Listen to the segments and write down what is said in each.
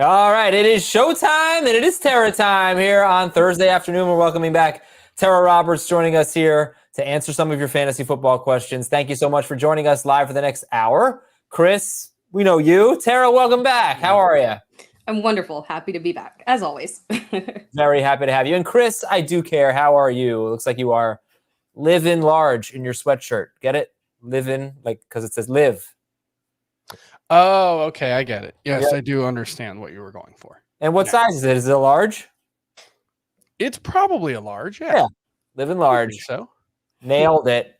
All right, it is showtime and it is Tera time here on Thursday afternoon. We're welcoming back Tera Roberts joining us here to answer some of your fantasy football questions. Thank you so much for joining us live for the next hour. Chris, we know you. Tera, welcome back. How are you? I'm wonderful. Happy to be back, as always. Very happy to have you. And Chris, I do care. How are you? It looks like you are living large in your sweatshirt. Get it? Living, like, because it says live. Oh, okay. I get it. Yes, Yep. I do understand what you were going for. And what size is it? Is it a large? It's probably a large. Yeah. Living large. So Nailed it.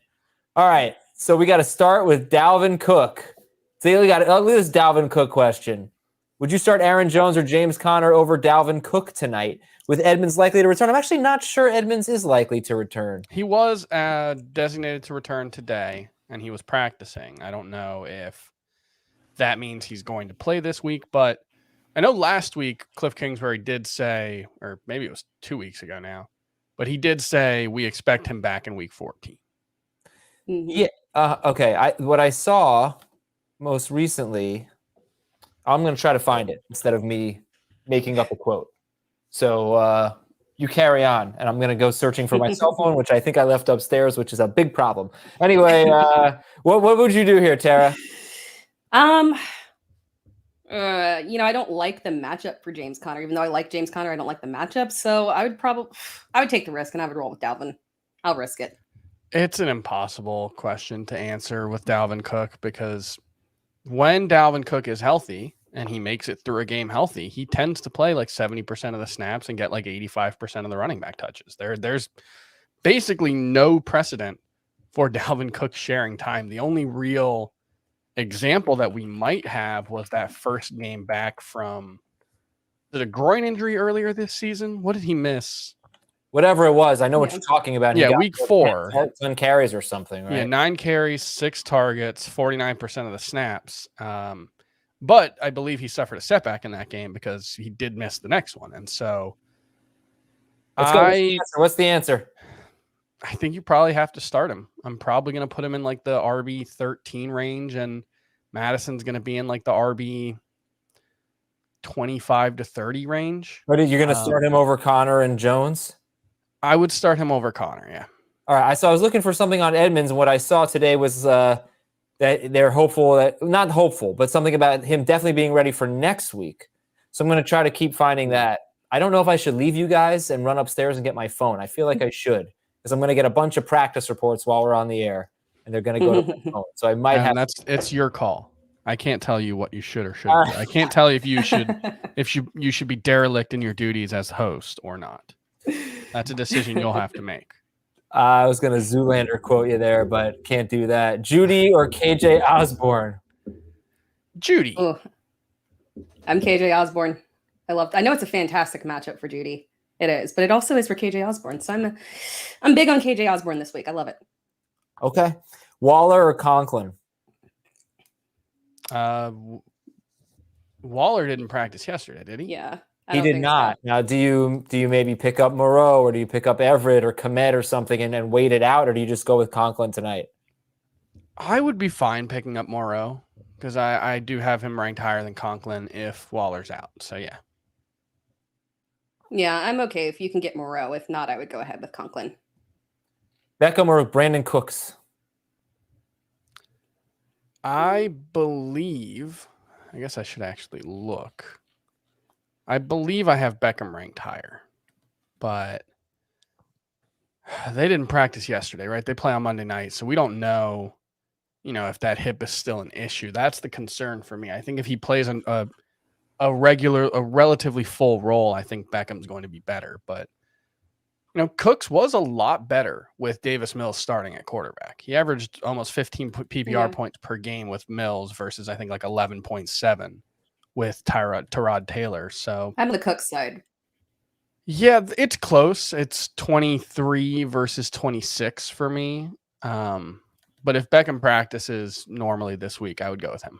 All right. So we got to start with Dalvin Cook. So we got look at this Dalvin Cook question. Would you start Aaron Jones or James Conner over Dalvin Cook tonight with Edmonds likely to return? I'm actually not sure Edmonds is likely to return. he was designated to return today, and he was practicing. I don't know if that means he's going to play this week, but I know last week Cliff Kingsbury did say, or maybe it was 2 weeks ago now, but he did say we expect him back in week 14. Yeah. Okay. What I saw most recently, I'm going to try to find it instead of me making up a quote. So you carry on, and I'm going to go searching for my cell phone, which I think I left upstairs, which is a big problem. Anyway, what would you do here, Tera? I don't like the matchup for James Conner. Even though I like James Conner, I don't like the matchup. So I would take the risk and I would roll with Dalvin. I'll risk it. It's an impossible question to answer with Dalvin Cook because when Dalvin Cook is healthy and he makes it through a game healthy, he tends to play like 70% of the snaps and get like 85% of the running back touches. There's basically no precedent for Dalvin Cook sharing time. The only real example that we might have was that first game back from a groin injury earlier this season. What did he miss? Whatever it was, I know what you're talking about. Yeah, week 4. 10 carries or something, right? Yeah, 9 carries, 6 targets, 49% of the snaps. But I believe he suffered a setback in that game because he did miss the next one. And so Let's go. What's the answer? I think you probably have to start him. I'm probably going to put him in like the RB 13 range, and Madison's going to be in like the RB 25 to 30 range. But you're going to start him over Conner and Jones? I would start him over Conner, yeah. All right. So I was looking for something on Edmonds, and what I saw today was that they're hopeful, not hopeful, but something about him definitely being ready for next week. So I'm going to try to keep finding that. I don't know if I should leave you guys and run upstairs and get my phone. I feel like I should, because I'm going to get a bunch of practice reports while we're on the air, and they're going to go to my phone. So I might have. It's your call. I can't tell you what you should or shouldn't do. I can't tell you if you should be derelict in your duties as host or not. That's a decision you'll have to make. I was going to Zoolander quote you there, but can't do that. Judy or KJ Osborne? Judy. Ooh. I'm KJ Osborne. I know it's a fantastic matchup for Judy. It is, but it also is for KJ Osborne. So I'm big on KJ Osborne this week. I love it. Okay. Waller or Conklin? Waller didn't practice yesterday, did he? Yeah. He did not. So. Now, do you maybe pick up Moreau, or do you pick up Everett or Komet or something and wait it out, or do you just go with Conklin tonight? I would be fine picking up Moreau because I do have him ranked higher than Conklin if Waller's out. So, yeah. Yeah, I'm okay if you can get Moreau. If not, I would go ahead with Conklin. Beckham or Brandon Cooks? I guess I should actually look. I believe I have Beckham ranked higher, but they didn't practice yesterday, right? They play on Monday night, so we don't know, if that hip is still an issue. That's the concern for me. I think if he plays a relatively full role, I think Beckham's going to be better. But, Cooks was a lot better with Davis Mills starting at quarterback. He averaged almost 15 PPR points per game with Mills versus, I think, like 11.7 with Tyrod Taylor. So I'm the Cooks side. Yeah, it's close. It's 23 versus 26 for me. But if Beckham practices normally this week, I would go with him.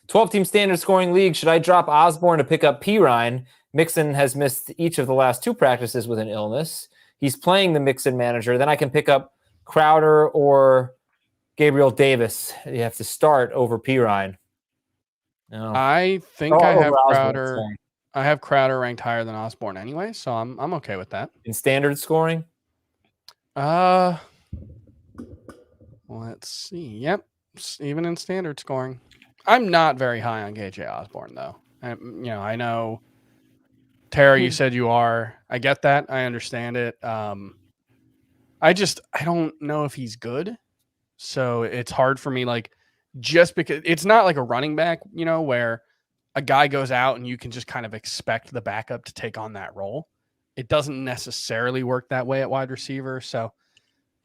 12-team standard scoring league. Should I drop Osborne to pick up Pirine? Mixon has missed each of the last 2 practices with an illness. He's playing the Mixon manager. Then I can pick up Crowder or Gabriel Davis. You have to start over Pirine. No. I think I have Crowder. I have Crowder ranked higher than Osborne anyway, so I'm okay with that. In standard scoring? Let's see. Yep, even in standard scoring. I'm not very high on KJ Osborne though. I know Tara, you said you are. I get that. I understand it. I don't know if he's good. So it's hard for me, like, just because it's not like a running back, where a guy goes out and you can just kind of expect the backup to take on that role. It doesn't necessarily work that way at wide receiver. So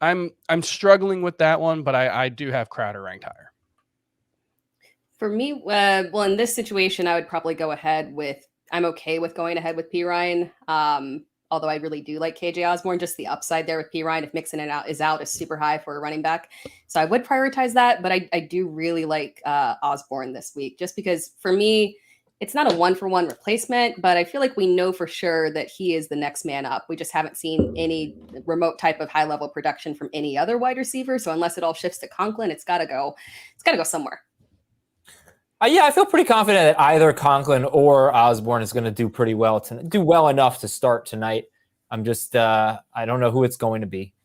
I'm struggling with that one, but I do have Crowder ranked higher. For me, well, in this situation, I would probably go ahead with, I'm okay with going ahead with P. Ryan. Although I really do like KJ Osborne, just the upside there with P. Ryan, if Mixon is out, is super high for a running back. So I would prioritize that, but I do really like Osborne this week, just because for me, it's not a one-for-one replacement, but I feel like we know for sure that he is the next man up. We just haven't seen any remote type of high-level production from any other wide receiver. So unless it all shifts to Conklin, it's got to go somewhere. Yeah, I feel pretty confident that either Conklin or Osborne is going to do pretty well do well enough to start tonight. I'm just I don't know who it's going to be.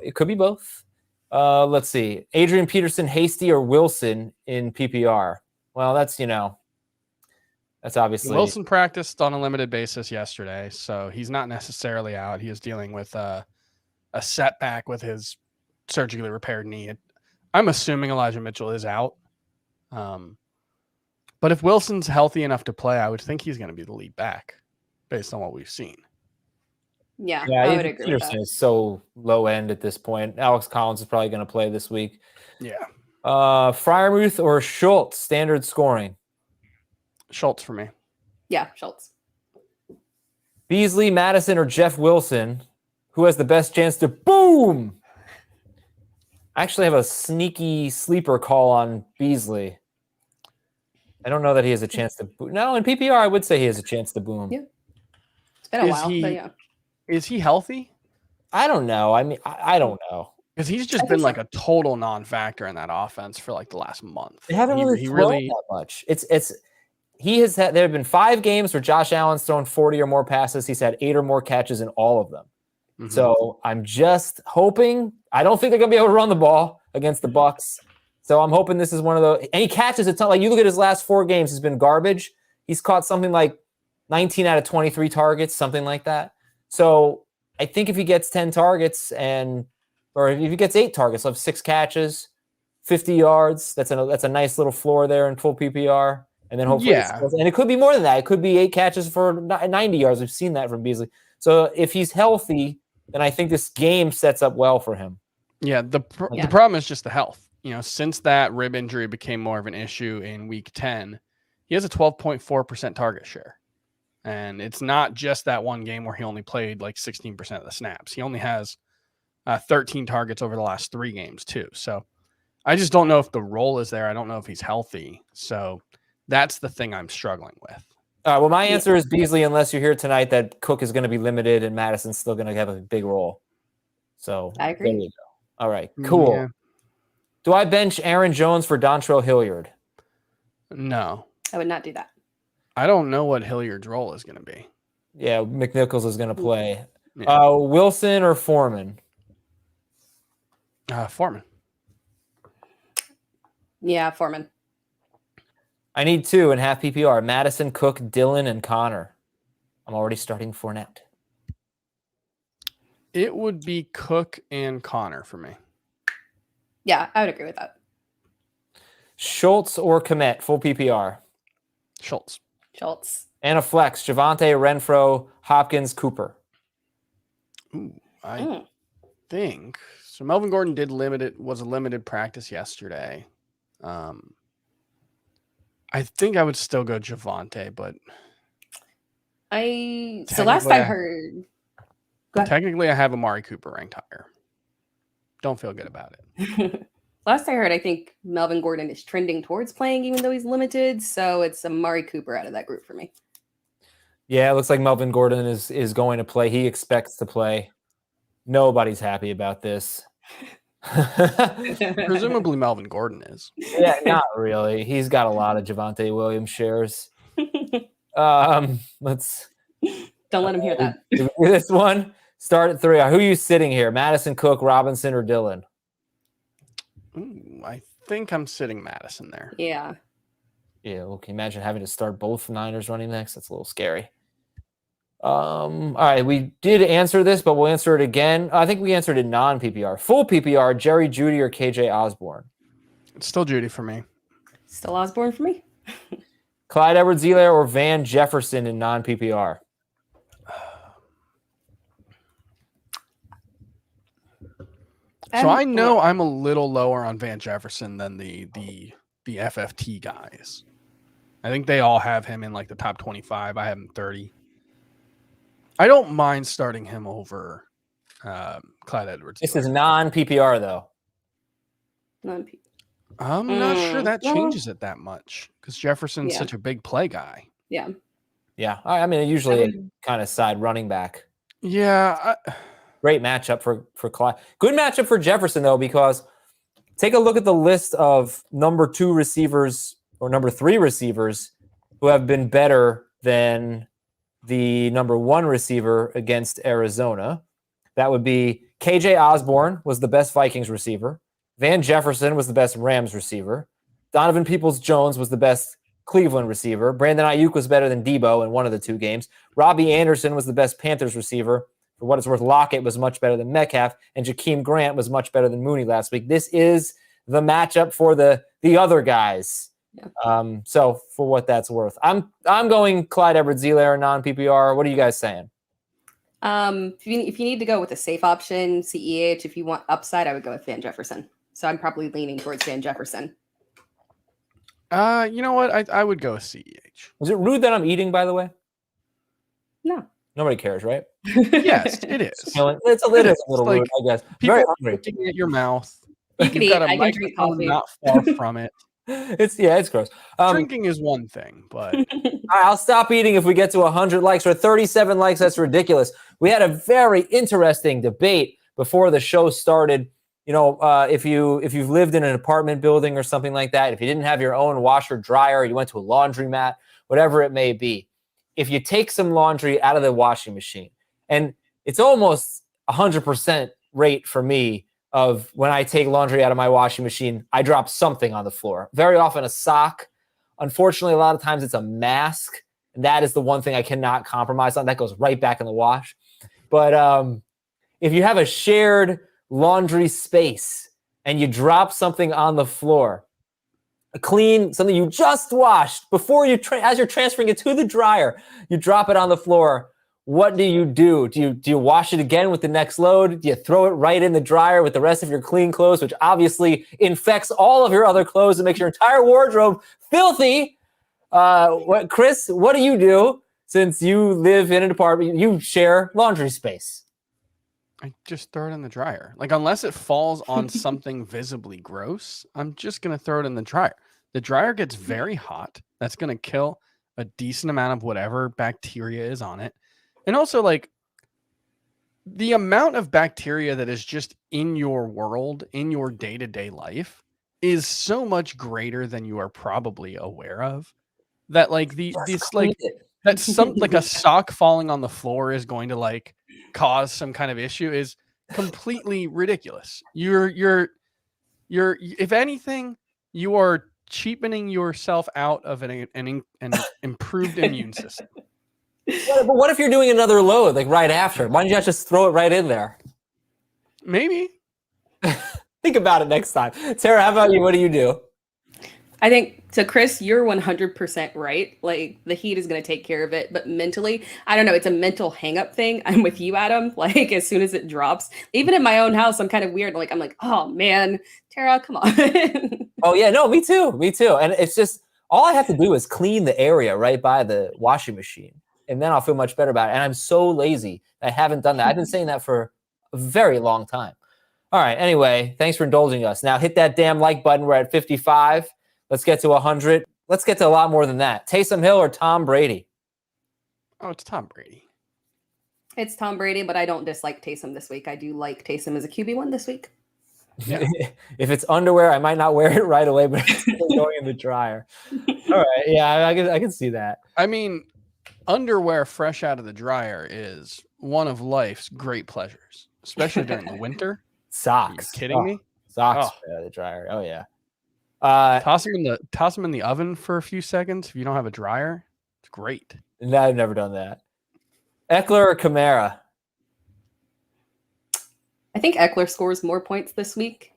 It could be both. Let's see. Adrian Peterson, Hasty, or Wilson in PPR. Well, that's obviously Wilson practiced on a limited basis yesterday, so he's not necessarily out. He is dealing with a setback with his surgically repaired knee. I'm assuming Elijah Mitchell is out. But if Wilson's healthy enough to play, I would think he's going to be the lead back based on what we've seen. Yeah, I would agree with that. Peterson is so low end at this point. Alex Collins is probably going to play this week. Yeah. Freiermuth or Schultz, standard scoring? Schultz for me. Yeah, Schultz. Beasley, Madison, or Jeff Wilson? Who has the best chance to boom? I actually have a sneaky sleeper call on Beasley. I don't know that he has a chance to boom. No, in PPR, I would say he has a chance to boom. Yeah. It's been a while, but yeah. Is he healthy? I don't know. I mean, I don't know. Because he's just been like a total non-factor in that offense for like the last month. They haven't really thrown that much. There have been 5 games where Josh Allen's thrown 40 or more passes. He's had 8 or more catches in all of them. Mm-hmm. So I'm just hoping. I don't think they're going to be able to run the ball against the Bucs. So I'm hoping this is one of those. And he catches. It's not like you look at his last 4 games. He's been garbage. He's caught something like 19 out of 23 targets, something like that. So I think if he gets 10 targets or if he gets 8 targets, he'll have 6 catches, 50 yards. That's a nice little floor there in full PPR. And then hopefully, and it could be more than that. It could be 8 catches for 90 yards. We've seen that from Beasley. So if he's healthy, then I think this game sets up well for him. Yeah, the problem is just the health. Since that rib injury became more of an issue in week 10, he has a 12.4% target share. And it's not just that one game where he only played like 16% of the snaps. He only has 13 targets over the last 3 games too. So I just don't know if the role is there. I don't know if he's healthy. So that's the thing I'm struggling with. All right. Well, my answer is Beasley, unless you hear tonight that Cook is going to be limited and Madison's still going to have a big role. So I agree. There you go. All right. Cool. Yeah. Do I bench Aaron Jones for Dontrell Hilliard? No. I would not do that. I don't know what Hilliard's role is going to be. Yeah, McNichols is going to play. Yeah. Wilson or Foreman? Foreman. Yeah, Foreman. I need 2 in half PPR. Madison, Cook, Dillon, and Connor. I'm already starting Fournette. It would be Cook and Connor for me. Yeah, I would agree with that. Schultz or Kmet, full PPR? Schultz. And a flex, Javonte, Renfro, Hopkins, Cooper. Ooh, I think so. Melvin Gordon was a limited practice yesterday. I think I would still go Javonte, but last I heard, technically I have Amari Cooper ranked higher. Don't feel good about it. Last I heard, I think Melvin Gordon is trending towards playing, even though he's limited. So it's Amari Cooper out of that group for me. Yeah, it looks like Melvin Gordon is going to play. He expects to play. Nobody's happy about this. Presumably Melvin Gordon is. Yeah, not really. He's got a lot of Javonte Williams shares. Let's Don't let him hear that. this one. Start at 3. Who are you sitting here? Madison, Cook, Robinson, or Dillon? Ooh, I think I'm sitting Madison there. Yeah. Yeah, well, can you imagine having to start both Niners running backs? That's a little scary. All right, we did answer this, but we'll answer it again. I think we answered it non-PPR. Full PPR, Jerry Judy or KJ Osborne? It's still Judy for me. Still Osborne for me. Clyde Edwards-Helaire or Van Jefferson in non-PPR? So I know I'm a little lower on Van Jefferson than the FFT guys. I think they all have him in like the top 25. I have him 30. I don't mind starting him over Clyde Edwards. This is non-PPR, though. Non-PPR. I'm not sure that changes it that much because Jefferson's such a big play guy. Yeah. Yeah. I mean, usually a kind of side running back. Yeah. Great matchup for Clyde. Good matchup for Jefferson, though, because take a look at the list of number 2 receivers or number 3 receivers who have been better than the number 1 receiver against Arizona. That would be KJ Osborne was the best Vikings receiver. Van Jefferson was the best Rams receiver. Donovan Peoples-Jones was the best Cleveland receiver. Brandon Ayuk was better than Debo in one of the 2 games. Robbie Anderson was the best Panthers receiver. For what it's worth, Lockett was much better than Metcalf, and Jakeem Grant was much better than Mooney last week. This is the matchup for the other guys. Yeah. So for what that's worth, I'm going Clyde Edwards-Helaire non-PPR. What are you guys saying? If you need to go with a safe option, CEH. If you want upside, I would go with Van Jefferson. So I'm probably leaning towards Van Jefferson. You know what? I would go with CEH. Was it rude that I'm eating, by the way? No. Nobody cares, right? Yes, it is. It's a little like rude, I guess. People Very are hungry. looking at your mouth. You can You've eat. got a I can drink microphone coffee. not far from it. It's gross. Drinking is one thing, but I'll stop eating if we get to 100 likes or 37 likes. That's ridiculous. We had a very interesting debate before the show started. You know, if you've lived in an apartment building or something like that, if you didn't have your own washer dryer, you went to a laundromat, whatever it may be, if you take some laundry out of the washing machine, and it's almost 100% rate for me of when I take laundry out of my washing machine, I drop something on the floor. Very often a sock. Unfortunately, a lot of times it's a mask. And that is the one thing I cannot compromise on. That goes right back in the wash. But if you have a shared laundry space and you drop something on the floor, something you just washed before as you're transferring it to the dryer, you drop it on the floor. What do? Do you wash it again with the next load? Do you throw it right in the dryer with the rest of your clean clothes, which obviously infects all of your other clothes and makes your entire wardrobe filthy? Chris, what do you do since you live in an apartment? You share laundry space. I just throw it in the dryer. Like, unless it falls on something visibly gross, I'm just going to throw it in the dryer. The dryer gets very hot. That's going to kill a decent amount of whatever bacteria is on it. And also, like, the amount of bacteria that is just in your world, in your day-to-day life, is so much greater than you are probably aware of. That, like, that's like a sock falling on the floor is going to, like, cause some kind of issue is completely ridiculous. You're if anything, you are cheapening yourself out of an improved immune system. But what if you're doing another load, like right after? Why don't you not just throw it right in there? Maybe. Think about it next time. Tara, how about you? What do you do? I think, so Chris, you're 100% right. Like, the heat is going to take care of it. But mentally, I don't know. It's a mental hang-up thing. I'm with you, Adam. Like, as soon as it drops, even in my own house, I'm kind of weird. I'm like, oh, man, Tara, come on. Oh, yeah. No, me too. And it's just, all I have to do is clean the area right by the washing machine. And then I'll feel much better about it. And I'm so lazy. I haven't done that. I've been saying that for a very long time. All right. Anyway, thanks for indulging us. Now hit that damn like button. We're at 55. Let's get to 100. Let's get to a lot more than that. Taysom Hill or Tom Brady? Oh, it's Tom Brady. It's Tom Brady, but I don't dislike Taysom this week. I do like Taysom as a QB1 this week. Yeah. If it's underwear, I might not wear it right away, but it's still going in the dryer. All right. Yeah, I can see that. I mean, underwear fresh out of the dryer is one of life's great pleasures, especially during the winter. Socks. Are you kidding me? Socks Oh. out of the dryer. Oh yeah. Toss them in the oven for a few seconds if you don't have a dryer. It's great. No, I've never done that. Eckler or Kamara? I think Eckler scores more points this week.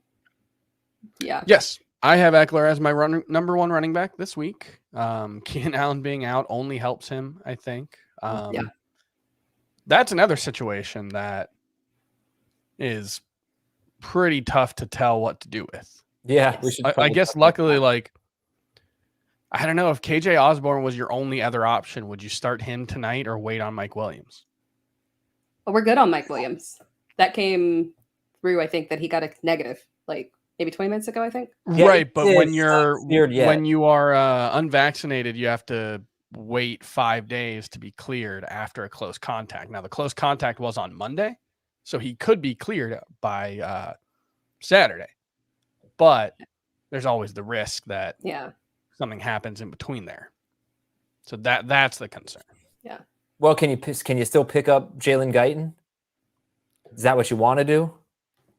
Yeah. Yes, I have Eckler as my number one running back this week. Keenan Allen being out only helps him, I think. Yeah. That's another situation that is pretty tough to tell what to do with. Yeah, Yes. we should. I guess luckily, like, I don't know if KJ Osborne was your only other option. Would you start him tonight or wait on Mike Williams? But we're good on Mike Williams. That came through, I think, that he got a negative, like maybe 20 minutes ago, I think. Yeah, Right, but when when you are unvaccinated, you have to wait 5 days to be cleared after a close contact. Now, the close contact was on Monday, so he could be cleared by Saturday. But there's always the risk that something happens in between there. So that's the concern. Yeah. Well, can you still pick up Jalen Guyton? Is that what you want to do?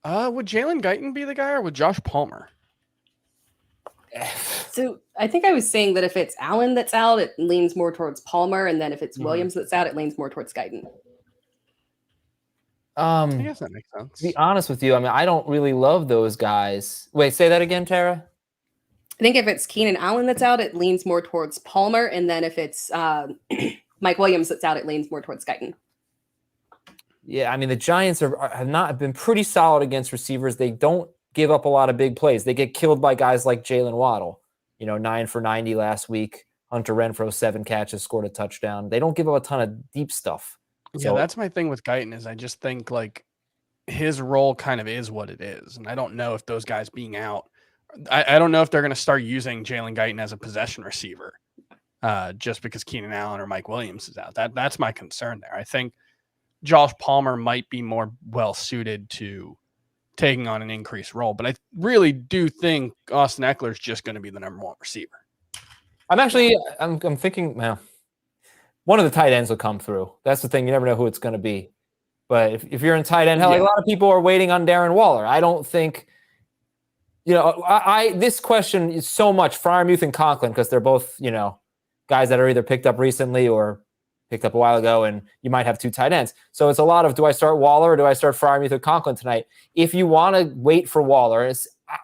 Would Jalen Guyton be the guy or would Josh Palmer? So I think I was saying that if it's Allen that's out, it leans more towards Palmer, and then if it's Williams that's out, it leans more towards Guyton. I guess that makes sense. To be honest with you, I mean, I don't really love those guys. Wait, say that again, Tara. I think if it's Keenan Allen that's out, it leans more towards Palmer, and then if it's Mike Williams that's out, it leans more towards Guyton. Yeah, I mean, the Giants have been pretty solid against receivers. They don't give up a lot of big plays. They get killed by guys like Jalen Waddle. 9 for 90 last week. Hunter Renfrow, 7 catches, scored a touchdown. They don't give up a ton of deep stuff. Yeah, that's my thing with Guyton is I just think like his role kind of is what it is. And I don't know if those guys being out, I don't know if they're going to start using Jalen Guyton as a possession receiver just because Keenan Allen or Mike Williams is out. That's my concern there. I think Josh Palmer might be more well-suited to taking on an increased role. But I really do think Austin Eckler is just going to be the number one receiver. I'm thinking, well, one of the tight ends will come through. That's the thing. You never know who it's going to be. But if you're in tight end, like a lot of people are waiting on Darren Waller. I don't think, this question is so much Freiermuth and Conklin because they're both, guys that are either picked up recently or picked up a while ago, and you might have 2 tight ends. So it's a lot of, do I start Waller or do I start Freiermuth or Conklin tonight? If you want to wait for Waller,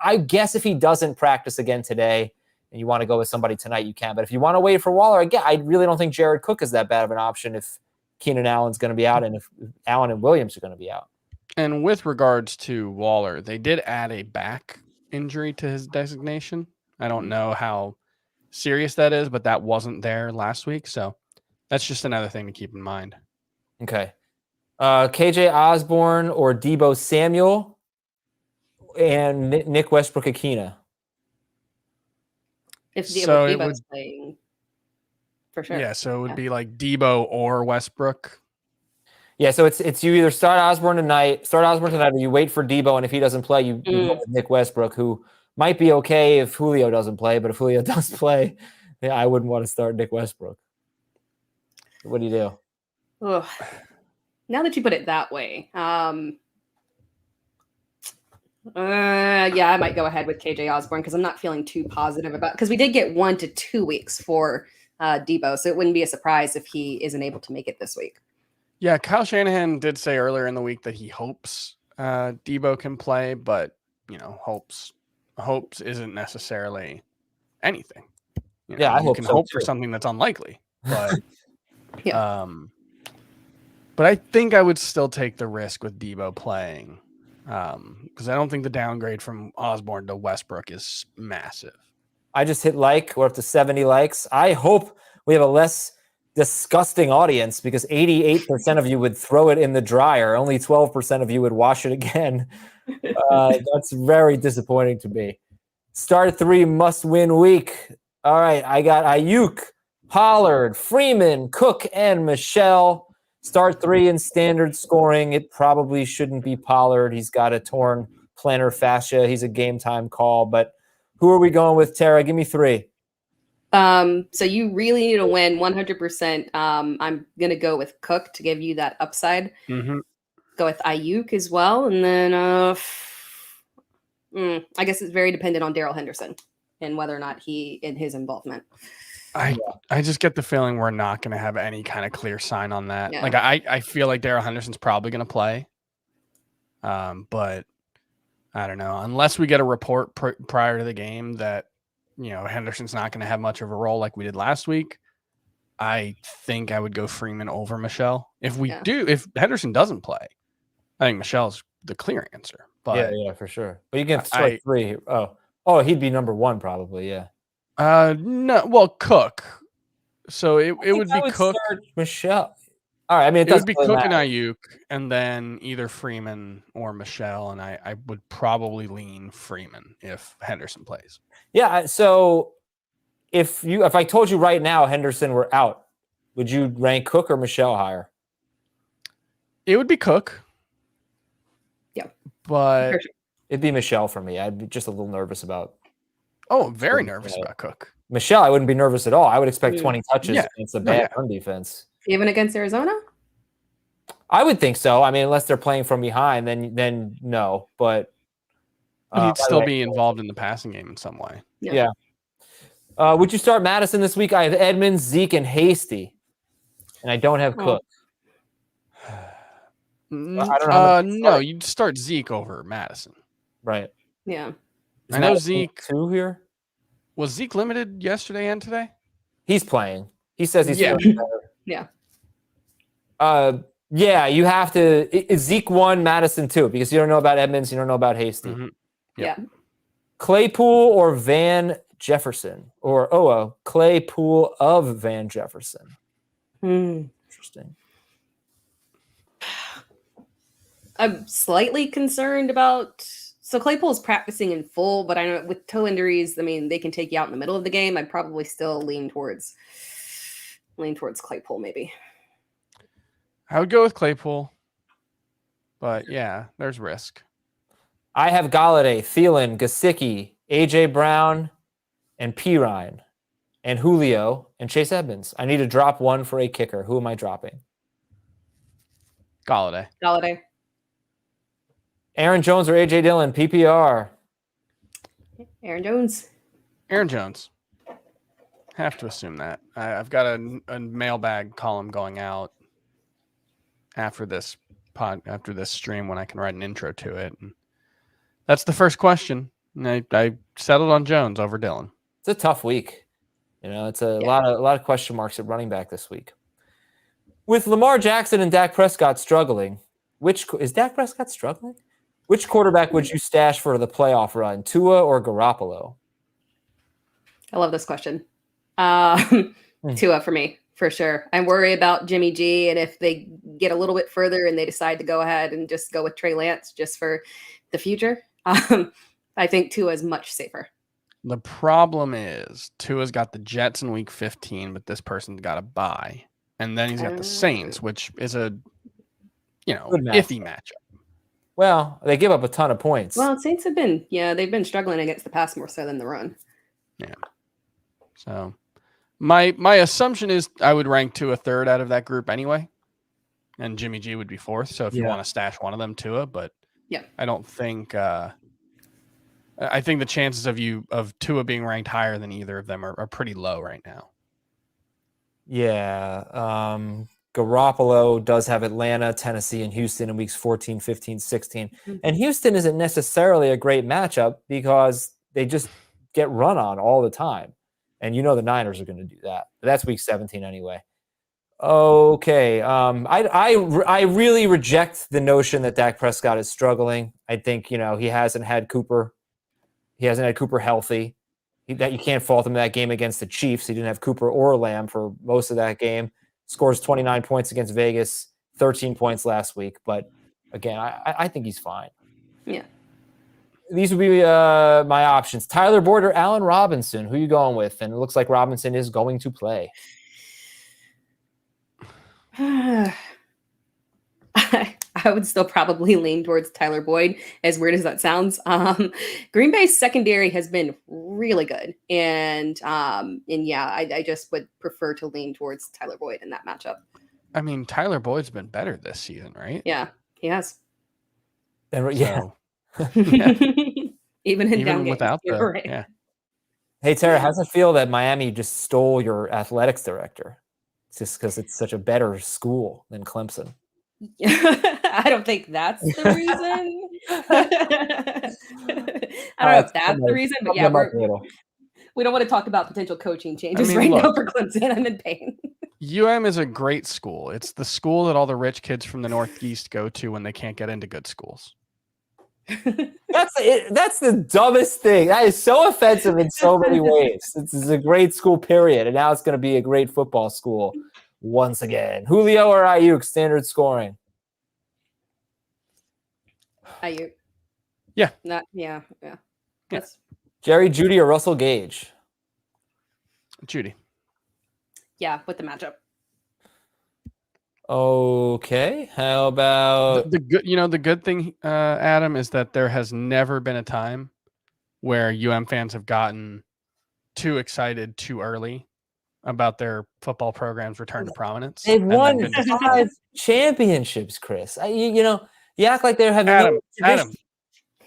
I guess if he doesn't practice again today and you want to go with somebody tonight, you can. But if you want to wait for Waller, again, I really don't think Jared Cook is that bad of an option if Keenan Allen's going to be out and if Allen and Williams are going to be out. And with regards to Waller, they did add a back injury to his designation. I don't know how serious that is, but that wasn't there last week. So that's just another thing to keep in mind. Okay. KJ Osborne or Deebo Samuel and Nick Westbrook-Akina. If Debo's playing, for sure. Yeah, so it would be like Deebo or Westbrook. Yeah, so it's you either start Osborne tonight, or you wait for Deebo, and if he doesn't play, you go with Nick Westbrook, who might be okay if Julio doesn't play, but if Julio does play, I wouldn't want to start Nick Westbrook. What do you do? Ugh. Now that you put it that way, I might go ahead with KJ Osborne because I'm not feeling too positive about, because we did get 1 to 2 weeks for Deebo, so it wouldn't be a surprise if he isn't able to make it this week. Yeah, Kyle Shanahan did say earlier in the week that he hopes Deebo can play, but hopes isn't necessarily anything. I hope can so hope too. for something that's unlikely, but Yeah. But I think I would still take the risk with Deebo playing because I don't think the downgrade from Osborne to Westbrook is massive. I just hit like. We're up to 70 likes. I hope we have a less disgusting audience because 88% of you would throw it in the dryer. Only 12% of you would wash it again. That's very disappointing to me. Start 3 must-win week. All right, I got Ayuk, Pollard, Freeman, Cook, and Michelle. Start 3 in standard scoring. It probably shouldn't be Pollard. He's got a torn plantar fascia. He's a game time call. But who are we going with, Tara? Give me 3. So you really need to win 100%. I'm going to go with Cook to give you that upside. Mm-hmm. Go with Ayuk as well. And then I guess it's very dependent on Darrell Henderson and whether or not his involvement. I just get the feeling we're not going to have any kind of clear sign on that. Yeah. Like I feel like Darrell Henderson's probably going to play. But I don't know, unless we get a report prior to the game that, Henderson's not going to have much of a role like we did last week. I think I would go Freeman over Michelle. If Henderson doesn't play, I think Michelle's the clear answer. But yeah, for sure. But you can start 3. Oh, he'd be number 1 probably. Yeah. No, well, Cook. So it would be Cook, Michelle. All right. I mean, it would be Cook and Ayuk, and then either Freeman or Michelle, and I would probably lean Freeman if Henderson plays. Yeah. So if I told you right now Henderson were out, would you rank Cook or Michelle higher? It would be Cook. Yeah, but it'd be Michelle for me. I'd be just a little nervous about. Oh, very nervous about Cook. Michelle, I wouldn't be nervous at all. I would expect 20 touches against a bad run defense. Even against Arizona? I would think so. I mean, unless they're playing from behind, then no. But he'd still be involved in the passing game in some way. Yeah. Would you start Madison this week? I have Edmonds, Zeke, and Hasty, and I don't have Cook. I don't know. No, you'd start Zeke over Madison. Right. Yeah. I know Zeke 2 here. Was Zeke limited yesterday and today? He's playing. He says he's feeling better. Yeah. Yeah, you have to. Is Zeke 1, Madison 2? Because you don't know about Edmonds, you don't know about Hasty. Mm-hmm. Yeah. Claypool or Van Jefferson, or Claypool of Van Jefferson. Interesting. I'm slightly concerned about. So Claypool's practicing in full, but I know with toe injuries, I mean, they can take you out in the middle of the game. I'd probably still lean towards Claypool, maybe. I would go with Claypool, but yeah, there's risk. I have Galladay, Thielen, Gesicki, AJ Brown, and Pirine, and Julio, and Chase Edmonds. I need to drop one for a kicker. Who am I dropping? Galladay. Aaron Jones or AJ Dillon, PPR. Aaron Jones. Have to assume that. I've got a mailbag column going out after this stream when I can write an intro to it. And that's the first question. And I settled on Jones over Dillon. It's a tough week. It's a lot of question marks at running back this week. With Lamar Jackson and Dak Prescott struggling, is Dak Prescott struggling? Which quarterback would you stash for the playoff run, Tua or Garoppolo? I love this question. Tua for me, for sure. I'm worried about Jimmy G, and if they get a little bit further and they decide to go ahead and just go with Trey Lance just for the future, I think Tua is much safer. The problem is Tua's got the Jets in week 15, but this person's got a bye. And then he's got the Saints, which is a iffy matchup. Well, they give up a ton of points. Well, Saints they've been struggling against the pass more so than the run. Yeah. So my assumption is I would rank Tua third out of that group anyway. And Jimmy G would be fourth. So if you want to stash one of them, Tua, but I don't think I think the chances of Tua being ranked higher than either of them are pretty low right now. Yeah. Garoppolo does have Atlanta, Tennessee, and Houston in weeks 14, 15, 16. And Houston isn't necessarily a great matchup because they just get run on all the time. And the Niners are going to do that. But that's week 17 anyway. Okay. I really reject the notion that Dak Prescott is struggling. I think, he hasn't had Cooper. He hasn't had Cooper healthy. That you can't fault him in that game against the Chiefs. He didn't have Cooper or Lamb for most of that game. Scores 29 points against Vegas, 13 points last week. But again, I think he's fine. Yeah. These would be my options. Tyler Boyd or Allen Robinson. Who are you going with? And it looks like Robinson is going to play. I I would still probably lean towards Tyler Boyd, as weird as that sounds. Green Bay's secondary has been really good. And yeah, I just would prefer to lean towards Tyler Boyd in that matchup. I mean, Tyler Boyd's been better this season, right? Yeah, he has. And, yeah. So, yeah. Even in down games, without you're right. yeah. Hey, Tara, how's it feel that Miami just stole your athletics director? It's just because it's such a better school than Clemson. I don't think that's the reason. I don't know if that's the reason, but yeah, we don't want to talk about potential coaching changes now for Clemson. I'm in pain. is a great school. It's the school that all the rich kids from the Northeast go to when they can't get into good schools. That's the dumbest thing. That is so offensive in so many ways. This is a great school, period. And now it's going to be a great football school once again. Julio or Ayuk, standard scoring? Ayuk. Yeah. Yeah. Yes. Jerry Judy or Russell Gage? Judy. Yeah, with the matchup. Okay. How about the good? The good thing, Adam, is that there has never been a time where fans have gotten too excited too early about their football program's return to prominence. They've won 5 championships, Chris. You act like they're having Adam.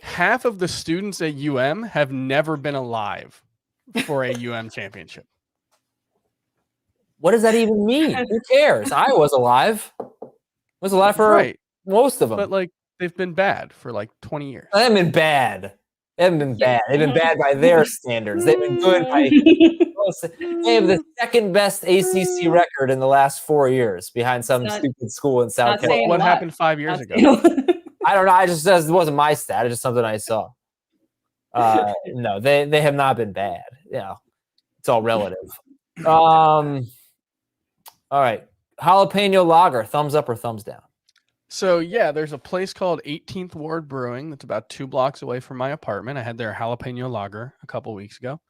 Half of the students at have never been alive for a championship. What does that even mean? Who cares? I was alive. Was alive for most of them. But they've been bad for 20 years. They haven't been bad. They haven't been bad. They've been bad by their standards. They've been good by they have the second best ACC record in the last 4 years behind some stupid school in South Carolina. What happened 5 years ago? I don't know. It wasn't my stat. It's just something I saw. No, they have not been bad. Yeah. It's all relative. All right. Jalapeno lager, thumbs up or thumbs down? So, yeah, there's a place called 18th Ward Brewing that's about 2 blocks away from my apartment. I had their jalapeno lager a couple weeks ago.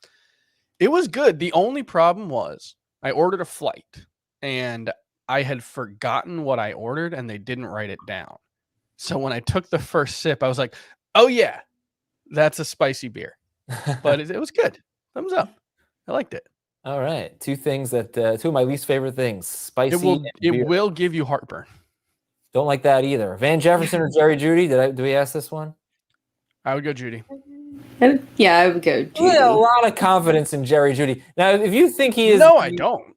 It was good. The only problem was I ordered a flight, and I had forgotten what I ordered, and they didn't write it down. So when I took the first sip, I was like, oh, yeah, that's a spicy beer. But it was good. Thumbs up. I liked it. All right. 2 things that 2 of my least favorite things. Spicy. It will give you heartburn. Don't like that either. Van Jefferson or Jerry Judy? Do we ask this one? I would go Judy. Yeah, I would go Judy. We have a lot of confidence in Jerry Judy. Now, if you think he is... No, I don't.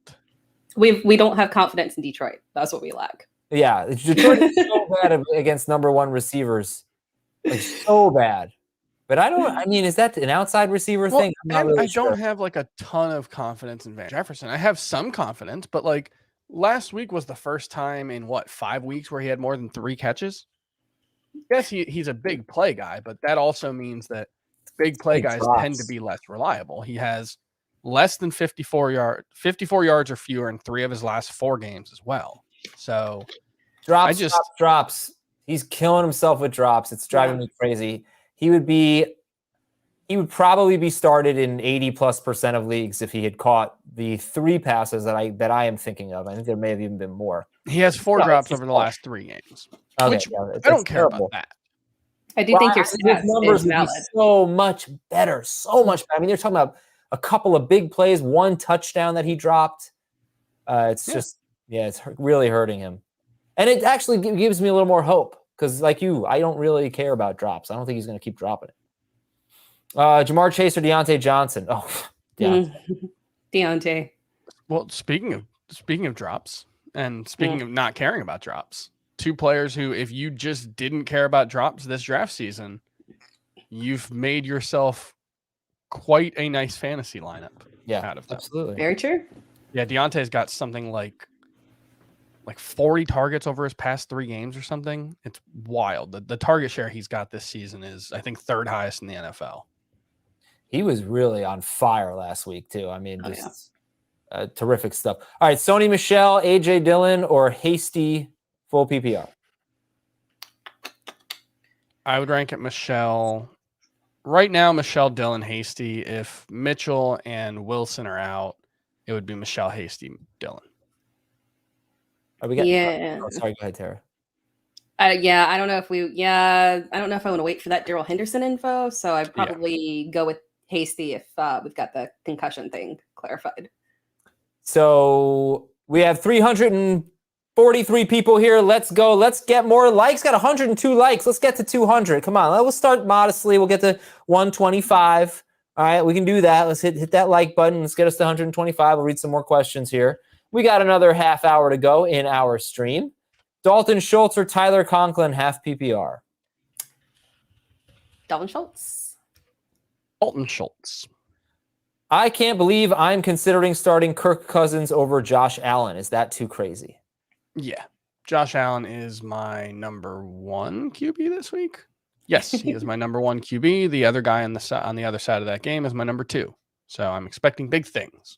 We don't have confidence in Detroit. That's what we lack. Yeah. Detroit is so bad against number 1 receivers. So bad. But is that an outside receiver thing? I don't have a ton of confidence in Van Jefferson. I have some confidence, but last week was the first time in 5 weeks where he had more than 3 catches. Yes, he's a big play guy, but that also means that big play guys tend to be less reliable. He has less than 54 yards or fewer in 3 of his last 4 games as well. So drops. He's killing himself with drops. It's driving me crazy. He would probably be started in 80+% of leagues if he had caught the 3 passes that I am thinking of. I think there may have even been more. He has 4 drops over the last 3 games. Okay, which I don't care about that. I do think your numbers would be so much better. So much better. I mean, you're talking about a couple of big plays, 1 touchdown that he dropped. It's really hurting him. And it actually gives me a little more hope. Because like you, I don't really care about drops. I don't think he's going to keep dropping it. Jamar Chase or Deontay Johnson? Oh, Deontay. Well, speaking of drops and speaking of not caring about drops, 2 players who, if you just didn't care about drops this draft season, you've made yourself quite a nice fantasy lineup out of them. Absolutely. Very true. Yeah, Deontay's got something like 40 targets over his past 3 games or something. It's wild. The target share he's got this season is, I think, 3rd highest in the NFL. He was really on fire last week, too. I mean, terrific stuff. All right, Sony Michel, AJ Dillon, or Hasty full PPR? I would rank it Michel. Right now, Michel, Dillon, Hasty. If Mitchell and Wilson are out, it would be Michel, Hasty, Dillon. Oh, sorry, go ahead, Tara. Yeah, I don't know if I don't know if I want to wait for that Darrell Henderson info. So I'd Yeah. probably go with Hasty if we've got the concussion thing clarified. So we have 343 people here. Let's go. Let's get more likes. Got 102 likes. Let's get to 200. Come on. Let's start modestly. We'll get to 125. All right, we can do that. Let's hit that like button. Let's get us to 125. We'll read some more questions here. We got another half hour to go in our stream. Dalton Schultz or Tyler Conklin, half PPR? Dalton Schultz. Dalton Schultz. I can't believe I'm considering starting Kirk Cousins over Josh Allen. Is that too crazy? Yeah. Josh Allen is my number 1 QB this week. Yes, he is my number 1 QB. The other guy on the other side of that game is my number 2. So I'm expecting big things.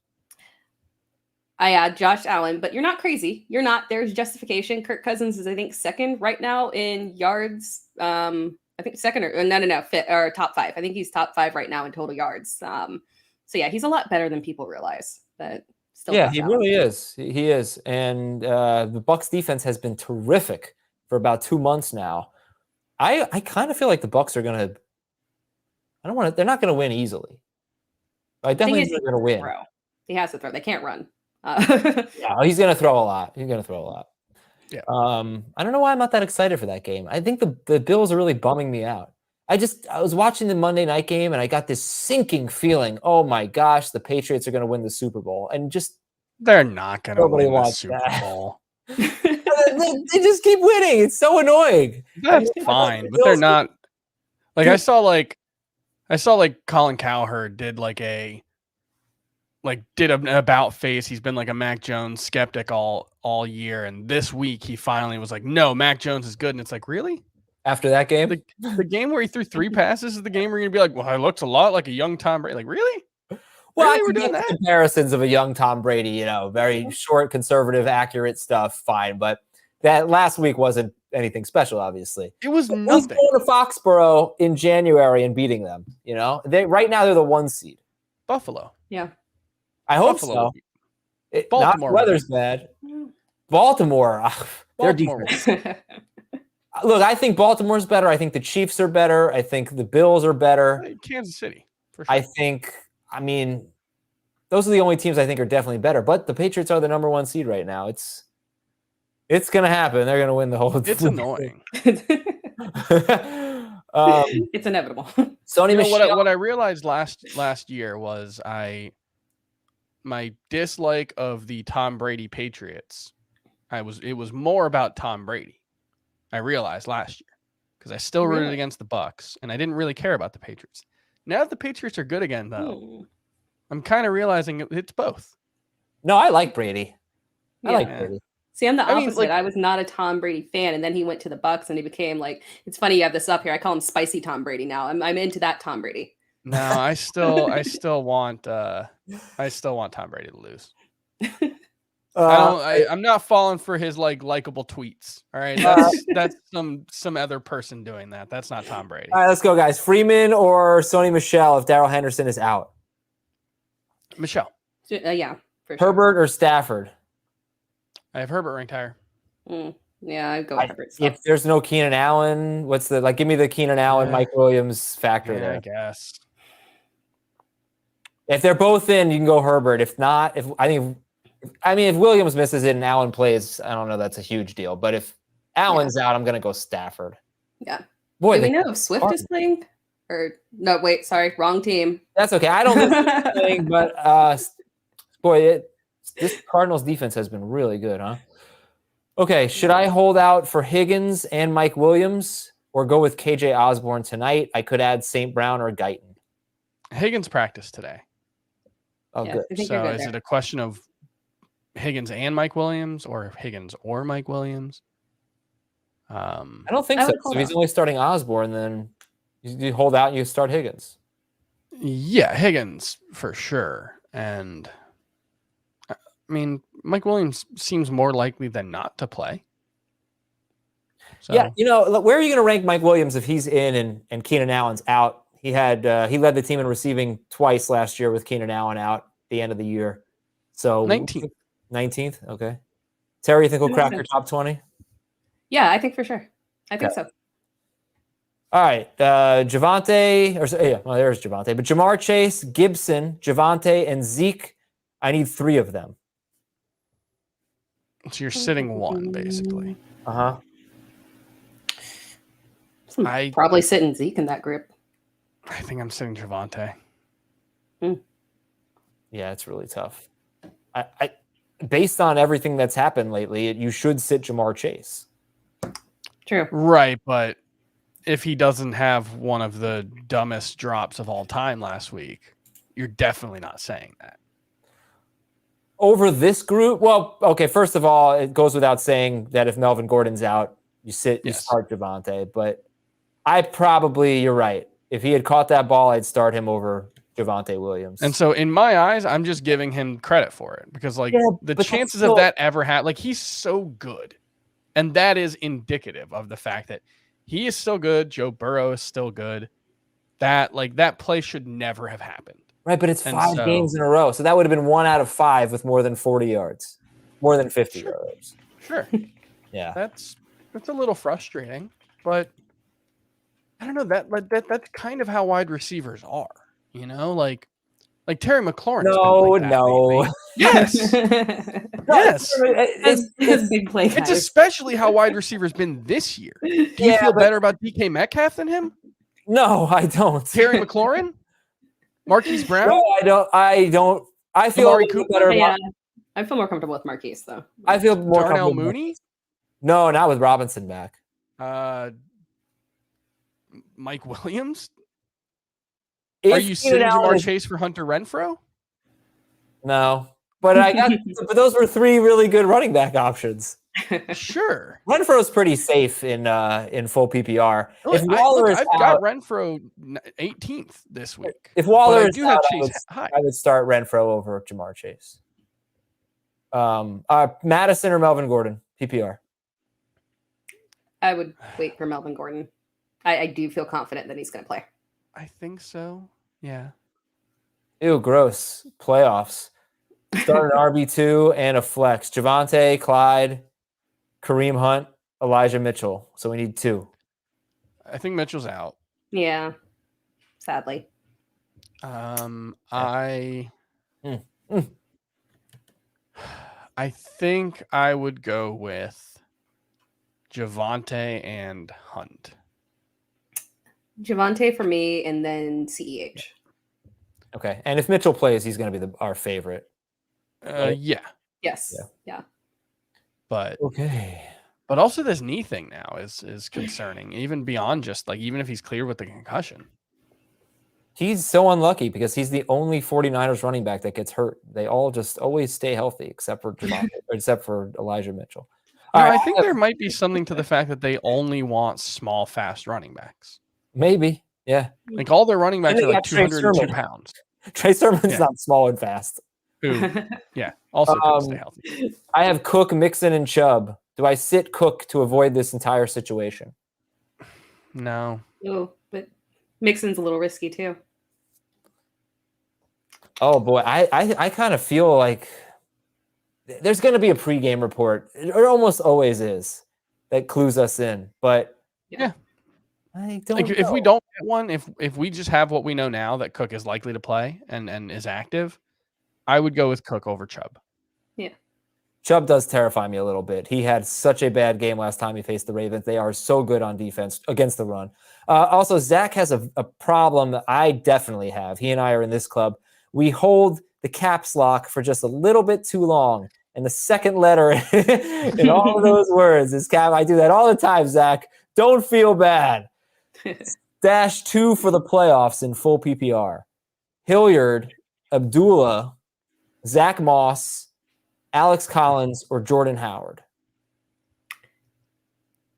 I add Josh Allen, but you're not crazy. You're not. There's justification. Kirk Cousins is, I think, second right now in yards. I think second or top 5. I think he's top 5 right now in total yards. So yeah, he's a lot better than people realize. But still, yeah, Josh he Allen. really is. He is, and the Bucs defense has been terrific for about 2 months now. I kind of feel like the Bucs are gonna. They're not gonna win easily. I definitely think they're gonna win. Throw. He has to throw. They can't run. Yeah, he's gonna throw a lot. Yeah. I don't know why I'm not that excited for that game. I think the Bills are really bumming me out. I was watching the Monday night game and I got this sinking feeling. Oh my gosh, the Patriots are gonna win the Super Bowl, and just they're not gonna win the Super Bowl. They just keep winning. It's so annoying. That's fine, but they're not. Like I saw Colin Cowherd did did an about face. He's been like a Mac Jones skeptic all year, and this week he finally was like, "No, Mac Jones is good." And it's like, really? After that game, the game where he threw 3 passes is the game where you're gonna be like, "Well, it looks a lot like a young Tom Brady." Like, really? Well, really? I can get comparisons of a young Tom Brady. Very short, conservative, accurate stuff. Fine, but that last week wasn't anything special. Obviously, it was nothing. He's going to Foxborough in January and beating them. Right now they're the 1 seed. Buffalo. Yeah. I hope so. Baltimore. Weather's bad. Baltimore. Their defense. Look, I think Baltimore's better. I think the Chiefs are better. I think the Bills are better. Kansas City. For sure. Those are the only teams I think are definitely better. But the Patriots are the number 1 seed right now. It's going to happen. They're going to win the whole thing. It's annoying. It's inevitable. Sony Michel. What I realized last year was my dislike of the Tom Brady Patriots. It was more about Tom Brady. I realized last year because I still rooted against the Bucs and I didn't really care about the Patriots. Now that the Patriots are good again, though, I'm kind of realizing it's both. No, I like Brady. I like Brady. See, I'm the opposite. I was not a Tom Brady fan, and then he went to the Bucs, and he became it's funny you have this up here. I call him Spicy Tom Brady now. I'm into that Tom Brady. No, I still want Tom Brady to lose. I'm not falling for his likable tweets. All right, that's some other person doing that. That's not Tom Brady. All right, let's go, guys. Freeman or Sony Michel if Darrell Henderson is out? Michel. Yeah. For sure. Herbert or Stafford? I have Herbert ranked higher. Yeah, I'd go with Herbert. If there's no Keenan Allen, what's give me the Keenan Allen, Mike Williams factor there. I guess. If they're both in, you can go Herbert. If not, if Williams misses it and Allen plays, I don't know, that's a huge deal. But if Allen's out, I'm going to go Stafford. Yeah. Boy, do we know if Swift is playing? Or no, wait, sorry, wrong team. That's okay. I don't know if he's playing, but this Cardinals defense has been really good, huh? Okay, should I hold out for Higgins and Mike Williams or go with KJ Osborne tonight? I could add St. Brown or Guyton. Higgins practiced today. Oh, good. So is it a question of Higgins and Mike Williams or Higgins or Mike Williams? I don't think so. So if he's only starting Osborne, then you hold out and you start Higgins. Yeah, Higgins for sure. And I mean, Mike Williams seems more likely than not to play. So. Yeah, where are you going to rank Mike Williams if he's in and Keenan Allen's out? He led the team in receiving twice last year with Keenan Allen out at the end of the year. So 19th. 19th, okay. Terry, you think we'll crack your top 20? Yeah, I think for sure. I think so. All right, Javonte, well, there's Javonte, but Jamar Chase, Gibson, Javonte, and Zeke. I need 3 of them. So you're sitting 1 basically. Uh-huh. I probably sitting Zeke in that group. I think I'm sitting Javonte. Yeah, it's really tough. I based on everything that's happened lately, you should sit Jamar Chase. True. Right, but if he doesn't have one of the dumbest drops of all time last week, you're definitely not saying that. Over this group, well, okay, first of all, it goes without saying that if Melvin Gordon's out, you start Javonte. But you're right. If he had caught that ball, I'd start him over Javonte Williams. And so in my eyes, I'm just giving him credit for it because the chances of that ever happen, he's so good. And that is indicative of the fact that he is still good. Joe Burrow is still good. That play should never have happened. Right, but it's 5 games in a row. So that would have been 1 out of 5 with more than 40 yards, more than 50 yards. Sure. Yeah. That's a little frustrating, but I don't know that's kind of how wide receivers are, like Terry McLaurin. No. Yes. Yes. It's big play. It's especially how wide receivers been this year. Do you feel better about DK Metcalf than him? No, I don't. Terry McLaurin? Marquise Brown? No, I don't. I feel Amari Cooper? Better. Yeah, I feel more comfortable with Marquise though. I feel more Darnell comfortable. Mooney? No, not with Robinson back. Mike Williams? Are you sitting Jamar Chase for Hunter Renfrow? No, but but those were 3 really good running back options. Sure. Renfro's pretty safe in full PPR. Look, I've got Renfro 18th this week. If Waller is out, I would start Renfro over Jamar Chase. Madison or Melvin Gordon, PPR. I would wait for Melvin Gordon. I do feel confident that he's going to play. I think so. Yeah. Ew, gross. Playoffs. Start an RB2 and a flex. Javonte, Clyde, Kareem Hunt, Elijah Mitchell. So we need 2. I think Mitchell's out. Yeah. Sadly. I think I would go with Javonte and Hunt. Javonte for me, and then CEH. Okay. And if Mitchell plays, he's going to be our favorite. Yeah. Yes. Yeah. But okay. But also this knee thing now is concerning, even beyond just even if he's clear with the concussion. He's so unlucky because he's the only 49ers running back that gets hurt. They all just always stay healthy except for Elijah Mitchell. I think there might be something to the fact that they only want small, fast running backs. Maybe. Yeah. All their running backs are 202 pounds. Trey Sermon's not small and fast. Who? Yeah. Also couldn't stay healthy. I have Cook, Mixon, and Chubb. Do I sit Cook to avoid this entire situation? No. Oh, but Mixon's a little risky too. Oh boy, I kind of feel like there's going to be a pregame report. It almost always is that clues us in. But yeah, I don't know. If we don't get one, if we just have what we know now that Cook is likely to play and is active, I would go with Cook over Chubb. Yeah. Chubb does terrify me a little bit. He had such a bad game last time he faced the Ravens. They are so good on defense against the run. Also, Zach has a problem that I definitely have. He and I are in this club. We hold the caps lock for just a little bit too long. And the second letter in all of those words is cap. I do that all the time, Zach. Don't feel bad. Dash 2 for the playoffs in full PPR. Hilliard, Abdullah, Zach Moss, Alex Collins, or Jordan Howard?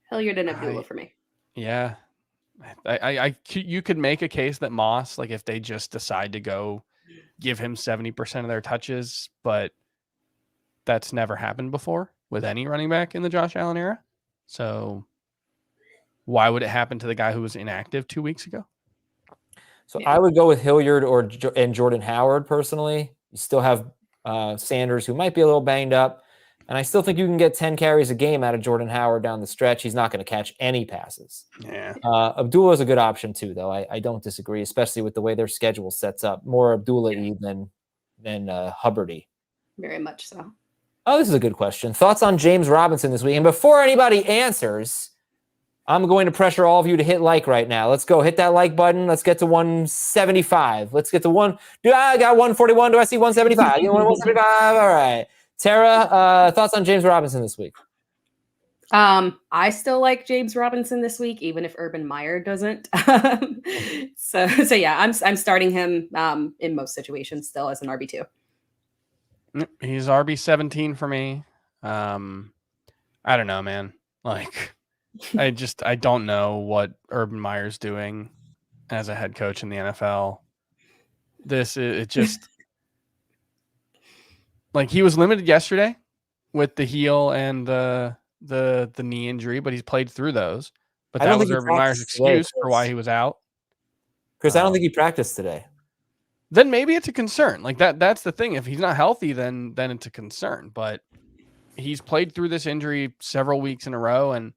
Hilliard and Abdullah for me. Yeah. You could make a case that Moss, if they just decide to go give him 70% of their touches, but that's never happened before with any running back in the Josh Allen era. So why would it happen to the guy who was inactive 2 weeks ago? So I would go with Hilliard and Jordan Howard personally. You still have Sanders, who might be a little banged up. And I still think you can get 10 carries a game out of Jordan Howard down the stretch. He's not going to catch any passes. Yeah. Abdullah is a good option too, though. I don't disagree, especially with the way their schedule sets up. More Abdullah-y than Hubbard-y. Very much so. Oh, this is a good question. Thoughts on James Robinson this week? And before anybody answers, I'm going to pressure all of you to hit like right now. Let's go. Hit that like button. Let's get to 175. Let's get to one. I got 141? Do I see 175? You want 175? All right. Tara, thoughts on James Robinson this week? I still like James Robinson this week, even if Urban Meyer doesn't. So yeah, I'm starting him in most situations still as an RB2. He's RB17 for me. I don't know, man. Like, I don't know what Urban Meyer's doing as a head coach in the NFL. It just like he was limited yesterday with the heel and the knee injury, but he's played through those. But that was Urban Meyer's excuse for why he was out. Chris, I don't think he practiced today. Then maybe it's a concern. Like that's the thing. If he's not healthy, then it's a concern. But he's played through this injury several weeks in a row, and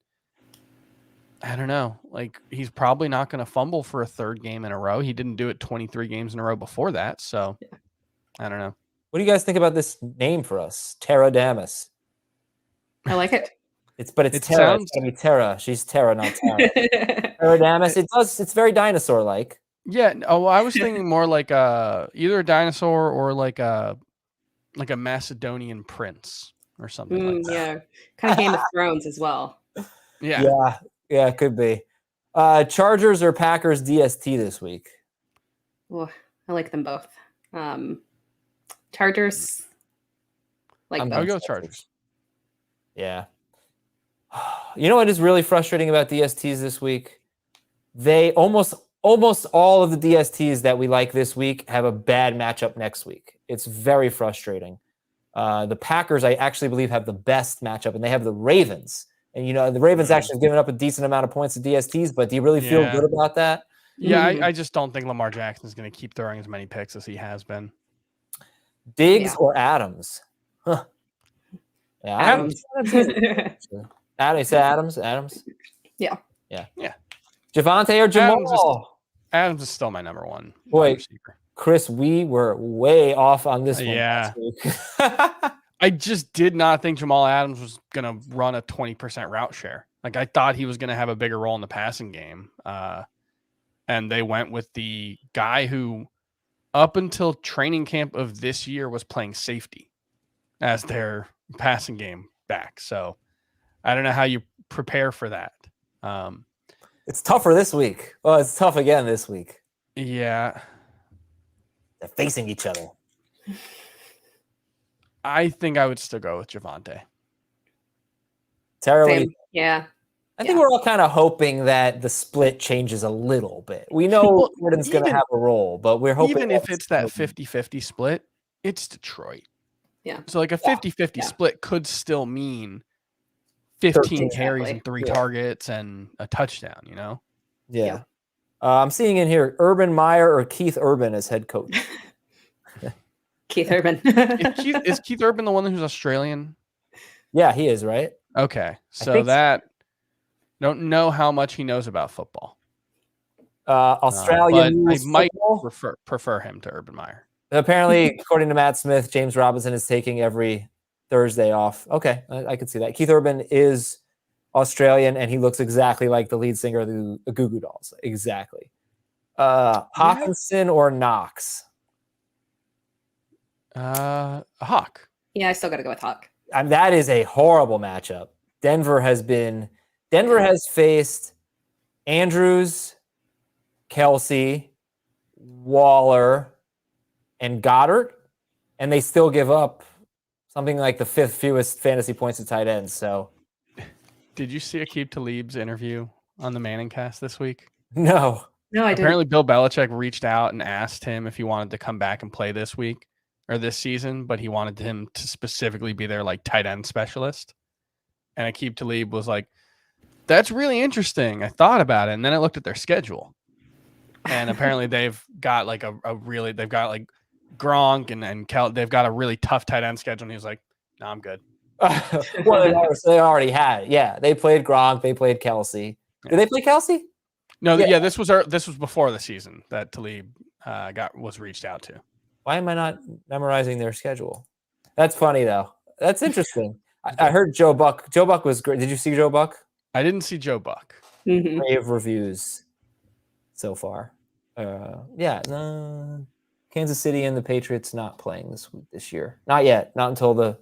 I don't know. Like, he's probably not going to fumble for a third game in a row. He didn't do it 23 games in a row before that. So I don't know. What do you guys think about this name for us? Tera Damas. I like it. It's Tera. It's gonna be Tera. She's Tera, not Tara. Tera Damas. It's very dinosaur-like. Yeah. Oh, I was thinking more like either a dinosaur or like a Macedonian prince or something like that. Yeah. Kind of Game of Thrones as well. Yeah. Yeah, it could be. Chargers or Packers DST this week? Oh, I like them both. Chargers. I'll go with Chargers. Yeah. You know what is really frustrating about DSTs this week? They almost all of the DSTs that we like this week have a bad matchup next week. It's very frustrating. The Packers, I actually believe, have the best matchup, and they have the Ravens. And, the Ravens actually have given up a decent amount of points to DSTs, but do you really feel good about that? Yeah, I just don't think Lamar Jackson is going to keep throwing as many picks as he has been. Diggs or Adams? Huh. Yeah, Adams. You said Adams? Adams? Yeah. Javonte or Jamal? Adams is still my number one. Boy, Chris, we were way off on this one. Yeah. I just did not think Jamal Adams was going to run a 20% route share. Like, I thought he was going to have a bigger role in the passing game. And they went with the guy who, up until training camp of this year, was playing safety as their passing game back. So I don't know how you prepare for that. It's tougher this week. Well, it's tough again this week. Yeah. They're facing each other. I think I would still go with Javonte. Tara, yeah. I think we're all kind of hoping that the split changes a little bit. We know Jordan's going to have a role, but we're hoping even if it's that 50-50 split, it's Detroit. Yeah. So like a 50-50 split could still mean 15 carries and 3 targets and a touchdown, Yeah. I'm seeing in here Urban Meyer or Keith Urban as head coach. Keith Urban. Is Keith Urban the one who's Australian? Yeah, he is, right? Okay. So don't know how much he knows about football. Australian. I might prefer him to Urban Meyer. Apparently, according to Matt Smith, James Robinson is taking every Thursday off. Okay, I can see that. Keith Urban is Australian, and he looks exactly like the lead singer of the Goo Goo Dolls. Exactly. Hawkinson or Knox? Hawk. Yeah, I still got to go with Hawk. That is a horrible matchup. Denver has faced Andrews, Kelsey, Waller, and Goddard, and they still give up something like the 5th fewest fantasy points to tight ends. So, did you see Aqib Talib's interview on the Manning Cast this week? No, I didn't. Apparently, Bill Belichick reached out and asked him if he wanted to come back and play this week or this season, but he wanted him to specifically be their tight end specialist. And Aqib Talib was like, "That's really interesting. I thought about it, and then I looked at their schedule, and apparently they've got they've got Gronk and they've got a really tough tight end schedule." And he was like, "No, I'm good." Well, they already had it. Yeah, they played Gronk. They played Kelsey. Did they play Kelsey? No, this was before the season that Talib was reached out to. Why am I not memorizing their schedule? That's funny though. That's interesting. I heard Joe Buck. Joe Buck was great. Did you see Joe Buck? I didn't see Joe Buck. Rave reviews so far. Kansas City and the Patriots not playing this year. Not yet. Not until the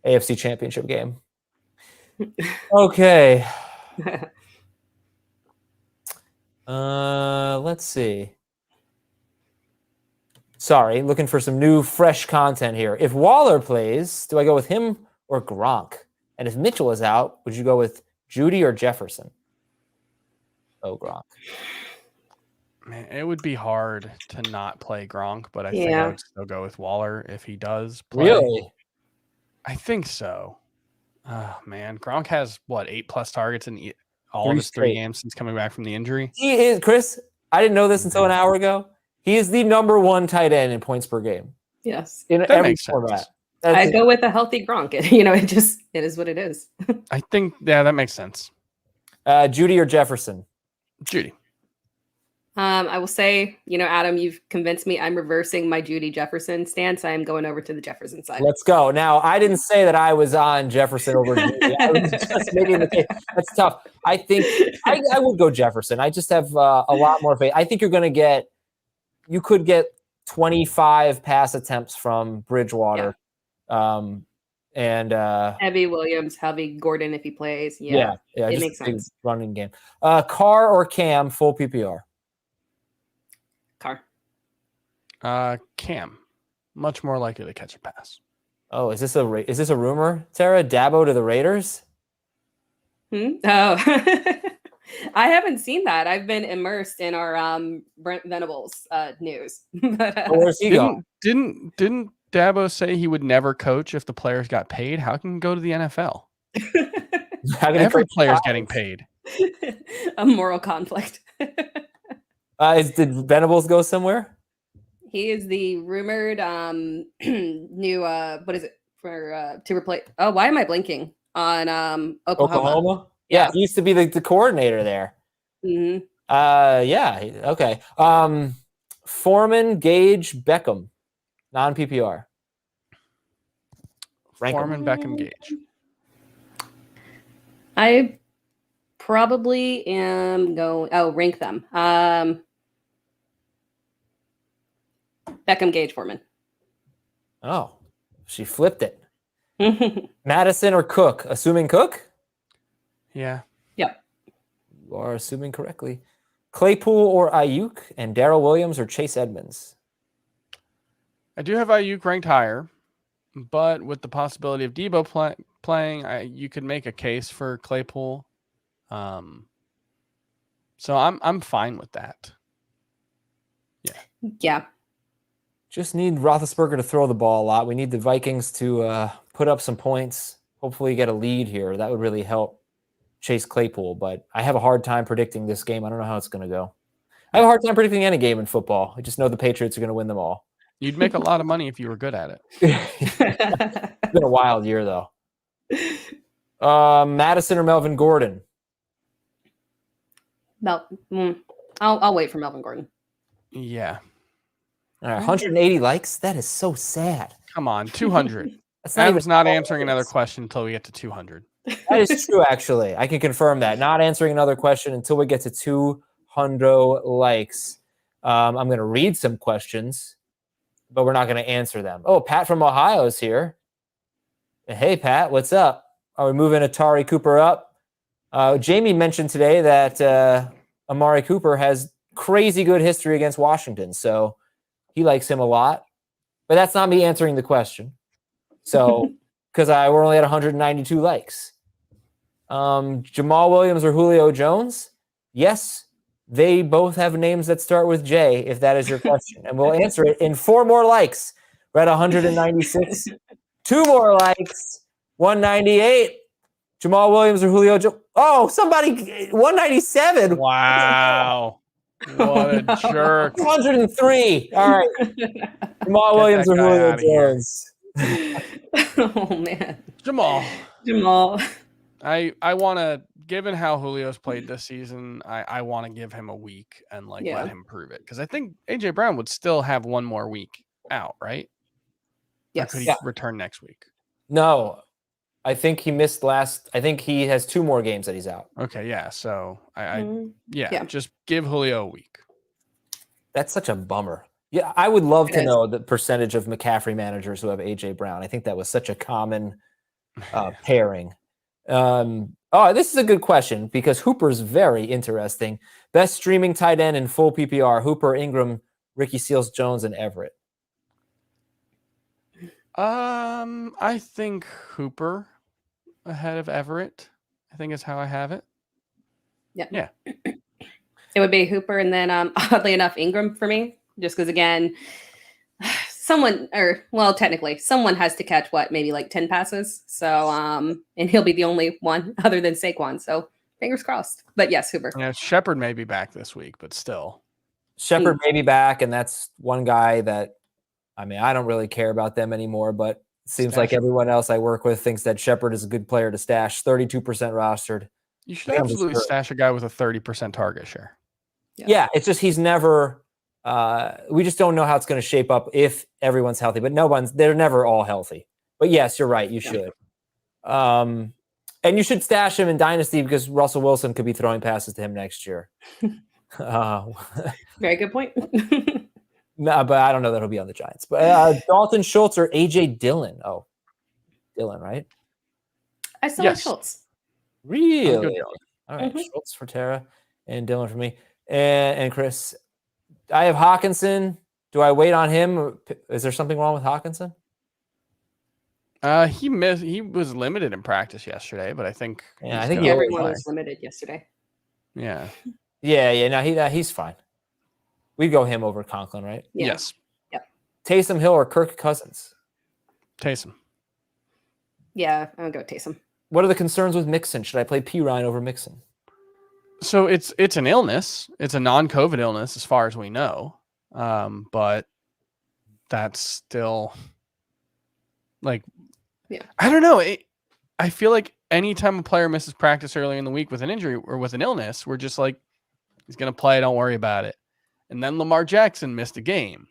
AFC Championship game. Okay. Let's see. Sorry, looking for some new, fresh content here. If Waller plays, do I go with him or Gronk? And if Mitchell is out, would you go with Judy or Jefferson? Oh, Gronk. Man, it would be hard to not play Gronk, but I think I would still go with Waller if he does play. Really? I think so. Oh, man. Gronk has, 8+ targets in all of his 3 games since coming back from the injury? He is, Chris, I didn't know this until an hour ago. He is the number 1 tight end in points per game. Yes. In every format. I go with a healthy Gronk. It is what it is. I think, that makes sense. Judy or Jefferson? Judy. I will say, Adam, you've convinced me. I'm reversing my Judy Jefferson stance. I am going over to the Jefferson side. Let's go. Now, I didn't say that I was on Jefferson over Judy. I was just making the case. That's tough. I think I would go Jefferson. I just have a lot more faith. I think you could get 25 pass attempts from Bridgewater. Yeah. And heavy Williams, heavy Gordon if he plays. Yeah, it makes sense. Running game. Carr or Cam, full PPR? Carr. Cam, much more likely to catch a pass. Oh, is this a rumor, Tara? Dabo to the Raiders? Oh, I haven't seen that. I've been immersed in our Brent Venables news. But, where's he going? Didn't Dabo say he would never coach if the players got paid? How can he go to the NFL? Every player's getting paid. A moral conflict. Did Venables go somewhere? He is the rumored new what is it for to replace? Oh, why am I blinking on Oklahoma? Yeah, he used to be the coordinator there. Mm-hmm. Okay. Foreman, Gage, Beckham, non-PPR. Foreman, Beckham, Gage. I probably am going. Oh, rank them. Beckham, Gage, Foreman. Oh, she flipped it. Madison or Cook? Assuming Cook? Yeah. Yep. You are assuming correctly. Claypool or Ayuk, and Darrell Williams or Chase Edmonds? I do have Ayuk ranked higher, but with the possibility of Debo playing, you could make a case for Claypool. So I'm fine with that. Yeah. Just need Roethlisberger to throw the ball a lot. We need the Vikings to put up some points, hopefully get a lead here. That would really help Chase Claypool, but I have a hard time predicting this game. I don't know how it's going to go. I have a hard time predicting any game in football. I just know the Patriots are going to win them all. You'd make a lot of money if you were good at it. It's been a wild year, though. Madison or Melvin Gordon? I'll wait for Melvin Gordon. Yeah. All right, 180 likes? That is so sad. Come on, 200. Adam's not answering another question until we get to 200. That is true, actually. I can confirm that. Not answering another question until we get to 200 likes. I'm going to read some questions, but we're not going to answer them. Oh, Pat from Ohio is here. Hey, Pat, what's up? Are we moving Atari Cooper up? Jamie mentioned today that Amari Cooper has crazy good history against Washington, so he likes him a lot. But that's not me answering the question. So, because we're only at 192 likes. Jamal Williams or Julio Jones? Yes, they both have names that start with J, if that is your question. And we'll answer it in 4 more likes. We're at 196. 2 more likes. 198. Jamal Williams or Julio Jones? Oh, somebody, 197. Wow. What a jerk. 203. All right. Jamal Williams or Julio Jones? Oh man, Jamal. I want to, given how Julio's played this season, I want to give him a week and like Yeah. let him prove it. Because I think AJ Brown would still have one more week out, right? Yes. Or could he Yeah. return next week? No, I think he missed last. I think he has 2 more games that he's out. Okay, yeah. So Mm, yeah, yeah. just give Julio a week. That's such a bummer. Yeah, I would love It to is. know the percentage of McCaffrey managers who have AJ Brown. I think that was such a common pairing. This is a good question because Hooper's very interesting. Best streaming tight end in full PPR: Hooper, Ingram, Ricky Seals, Jones, and Everett. I think Hooper ahead of Everett. I think is how I have it. Yeah. It would be Hooper, and then oddly enough, Ingram for me, just because again, technically, someone has to catch maybe like 10 passes. So, and he'll be the only one other than Saquon. So, fingers crossed. But yes, Hooper. Yeah, Shepard may be back this week, but still. Shepard may be back, and that's one guy that, I mean, I don't really care about them anymore, but it seems like everyone else I work with thinks that Shepard is a good player to stash. 32% rostered. You should absolutely stash a guy with a 30% target share. Yeah, it's just he's never. We just don't know how it's going to shape up if everyone's healthy, but they're never all healthy. But yes, you're right. You should. And you should stash him in Dynasty because Russell Wilson could be throwing passes to him next year. Very good point. No, but I don't know that he'll be on the Giants. But Dalton, Schultz, or AJ Dillon. Oh, Dillon, right? I still like Schultz. Really? All right. Schultz for Tara and Dillon for me. And Chris, I have Hawkinson. Do I wait on him? Is there something wrong with Hawkinson? He was limited in practice yesterday, but I think everyone was limited yesterday. Yeah. No, he's fine. We'd go him over Conklin, right? Yeah. Yes. Yep. Taysom Hill or Kirk Cousins? Taysom. Yeah, I'm gonna go with Taysom. What are the concerns with Mixon? Should I play P. Ryan over Mixon? So it's an illness. It's a non-COVID illness as far as we know. But that's still like, I don't know. I feel like anytime a player misses practice early in the week with an injury or with an illness, we're just like, he's going to play. Don't worry about it. And then Lamar Jackson missed a game.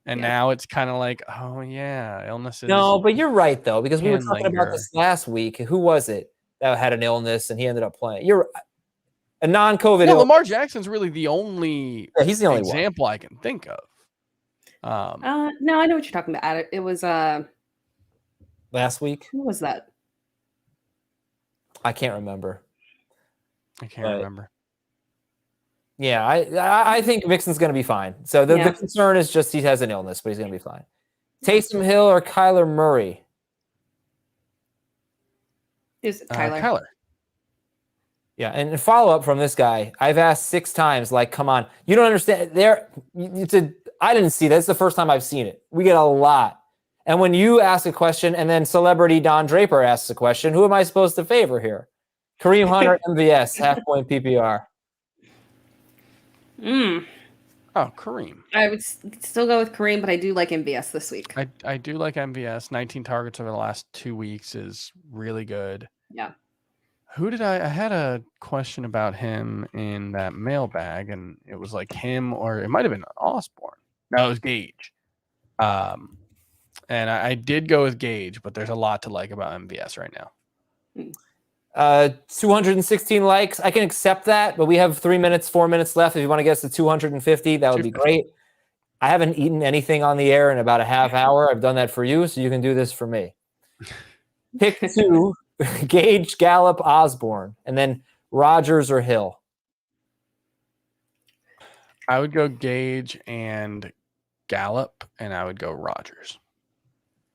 And now it's kind of like, oh yeah, illnesses. No, but you're right though, because we were talking about this last week. Who was it that had an illness and he ended up playing? You're a non-COVID. Yeah, Lamar Jackson's really the only he's the only example I can think of. No, I know what you're talking about. It was last week. Who was that? I can't remember. remember. Yeah, I think Mixon's going to be fine. So the concern is just he has an illness, but he's going to be fine. Taysom Hill or Kyler Murray? Is it Kyler? Kyler. Yeah, and follow up from this guy. I've asked 6 times, like, come on. You don't understand. I didn't see that. It's the first time I've seen it. We get a lot. And when you ask a question and then celebrity Don Draper asks a question, who am I supposed to favor here? Kareem Hunt or MVS, half-point PPR? Oh, Kareem. I would still go with Kareem, but I do like MVS this week. I do like MVS. 19 targets over the last 2 weeks is really good. Yeah. Who did I had a question about him in that mailbag, and it was like him or it might have been Osborne. No, it was Gage. And I did go with Gage, but there's a lot to like about MVS right now. 216 likes. I can accept that, but we have 4 minutes left. If you want to get us to 250, that would be great. I haven't eaten anything on the air in about a half hour. I've done that for you, so you can do this for me. Pick 2, Gage, Gallup, Osborne, and then Rodgers or Hill. I would go Gage and Gallup, and I would go Rodgers.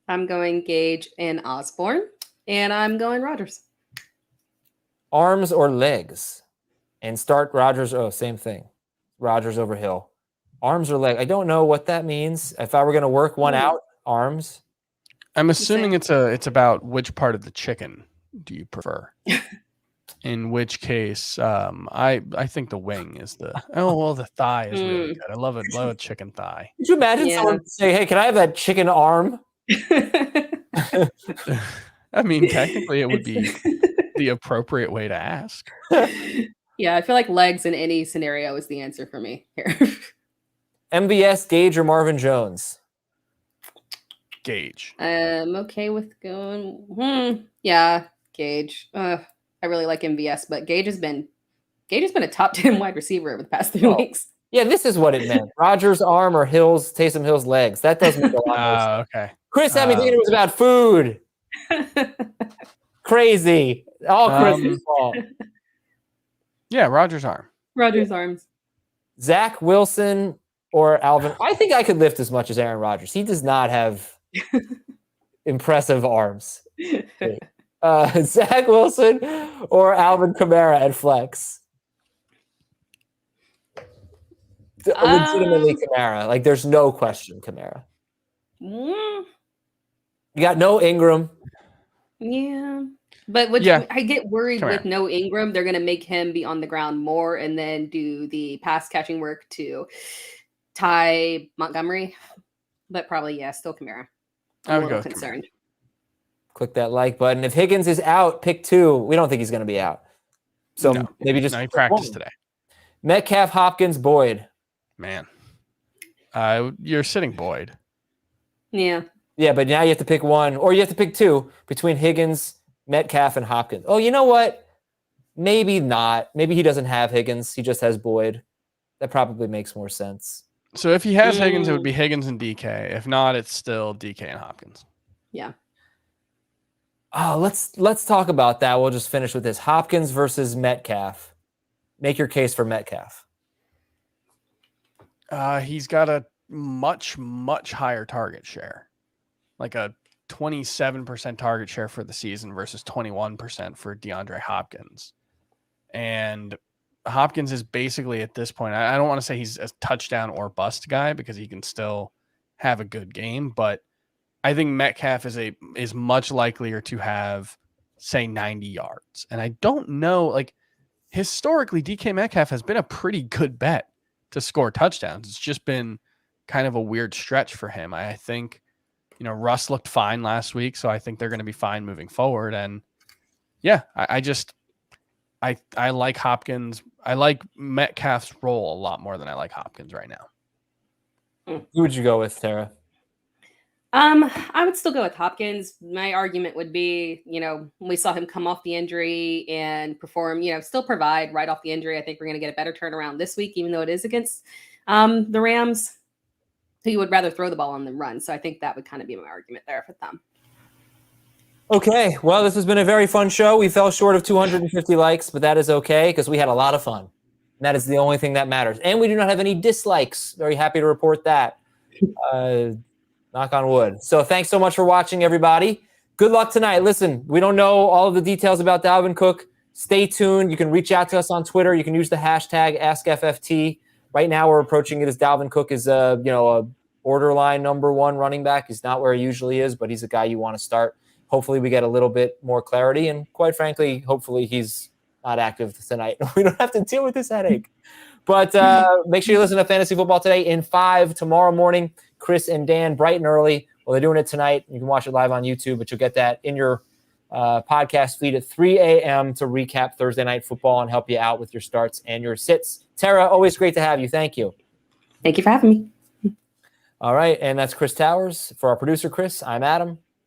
I'm going Gage and Osborne, and I'm going Rodgers. Arms or legs? And start Rodgers. Oh, same thing. Rodgers over Hill. Arms or leg? I don't know what that means. If I were going to work one out, arms. I'm assuming it's about which part of the chicken do you prefer? In which case, I think the wing is the thigh is really good. I love a chicken thigh. Could you imagine someone say, "Hey, can I have that chicken arm?" I mean, technically, it would be the appropriate way to ask. Yeah, I feel like legs in any scenario is the answer for me here. MVS, Gage, or Marvin Jones? Gage. I'm okay with going. Yeah, Gage. I really like MVS, but Gage has been a top 10 wide receiver over the past 3 weeks. Yeah, this is what it meant. Rodgers' arm or Taysom Hill's legs. That does make a lot more sense. Okay. Chris had me thinking it was about food. Crazy. All Chris's fault. Yeah, Rodgers' arm. Rodgers' arms. Zach Wilson or Alvin. I think I could lift as much as Aaron Rodgers. He does not have impressive arms. Zach Wilson or Alvin Kamara at flex? Legitimately Kamara. Like, there's no question Kamara. You got no Ingram. Yeah. But I get worried with no Ingram. They're going to make him be on the ground more and then do the pass catching work to Ty Montgomery. But probably, still Kamara. I'm a little concerned. Click that like button. If Higgins is out, pick 2. We don't think he's going to be out. So maybe just he practiced today. Metcalf, Hopkins, Boyd. Man. You're sitting Boyd. Yeah. Yeah, but now you have to pick 1, or you have to pick 2 between Higgins, Metcalf, and Hopkins. Oh, you know what? Maybe not. Maybe he doesn't have Higgins. He just has Boyd. That probably makes more sense. So if he has Higgins, it would be Higgins and DK. If not, it's still DK and Hopkins. Yeah. Oh, let's talk about that. We'll just finish with this. Hopkins versus Metcalf. Make your case for Metcalf. He's got a much, much higher target share. Like a 27% target share for the season versus 21% for DeAndre Hopkins. And Hopkins is basically at this point, I don't want to say he's a touchdown or bust guy because he can still have a good game, but I think Metcalf is much likelier to have, say, 90 yards. And I don't know, like, historically, DK Metcalf has been a pretty good bet to score touchdowns. It's just been kind of a weird stretch for him. I think, Russ looked fine last week, so I think they're going to be fine moving forward. And yeah, I like Hopkins. I like Metcalf's role a lot more than I like Hopkins right now. Who would you go with, Tara? I would still go with Hopkins. My argument would be, we saw him come off the injury and perform, still provide right off the injury. I think we're going to get a better turnaround this week, even though it is against the Rams, who you would rather throw the ball on than run. So I think that would kind of be my argument there for them. Okay, well, this has been a very fun show. We fell short of 250 likes, but that is okay because we had a lot of fun. And that is the only thing that matters. And we do not have any dislikes. Very happy to report that. Knock on wood. So thanks so much for watching, everybody. Good luck tonight. Listen, we don't know all of the details about Dalvin Cook. Stay tuned. You can reach out to us on Twitter. You can use the hashtag AskFFT. Right now, we're approaching it as Dalvin Cook is a borderline number 1 running back. He's not where he usually is, but he's a guy you want to start. Hopefully, we get a little bit more clarity, and quite frankly, hopefully, he's not active tonight. We don't have to deal with this headache. But make sure you listen to Fantasy Football Today in 5 tomorrow morning. Chris and Dan, bright and early. Well, they're doing it tonight. You can watch it live on YouTube, but you'll get that in your podcast feed at 3 a.m. to recap Thursday Night Football and help you out with your starts and your sits. Tara, always great to have you. Thank you. Thank you for having me. All right, and that's Chris Towers. For our producer, Chris, I'm Adam.